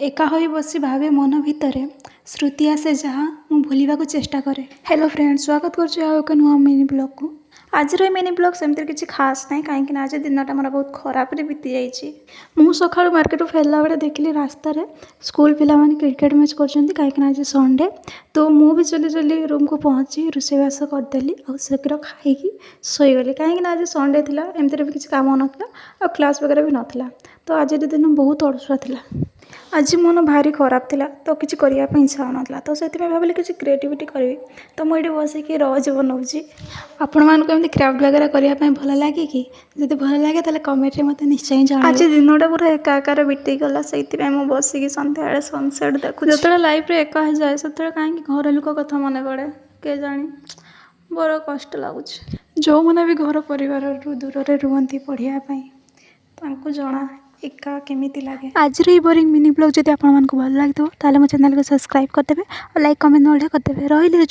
एका होई बसी भावे मन भितर स्मृति आसे जहाँ मु भूलिबा को चेष्टा करे। हेलो फ्रेंड्स, स्वागत कर नुआ मिनी ब्लॉग को। आज मिनी ब्लॉग सेमती किसी खास ना कहीं आज दिनटा मोर बहुत खराब बीती जाइए। मु सका मार्केट फेरला बेले देखिली रास्त स्कूल पिला माने क्रिकेट मैच कर आज संडे, तो मु भी जल्दी जल्दी रूम को पहुँची रोषेबास करदेली और शीघ्र खाई शोगली कहीं आज संडे थी एमती भी किसी काम नाला और क्लास वगैरह भी नाला, तो आज दिन बहुत अड़सुआ था। आज मन भारी खराब थिला तो किसी करने इच्छा होना, तो से भाविली किसी क्रिएटिविटी करी, तो मुझे बसिकी रोज बनाऊँगी। आपण मानक एमती क्राफ्ट वगैरह करने भल लगे कि जब भल लगे तो कमेंट में मत निश्चय जाना। आज दिनटा पूरा एकाकार बीती गला से बसिकी सन्ध्या सनसेट देखु जो लाइफ रे एका जाए से कहीं घर लोक कथा मन पड़े के जानी बड़ कष्ट लगुच। जो मैंने भी घर परिवार दूर में रुहति पढ़ाई जना एका केमिति लगे। आज बोरिंग मिनी ब्लॉग जब आपको भल लगे तो मो चैनल को सब्सक्राइब करदेवे और लाइक कमेंट करदेवे। रही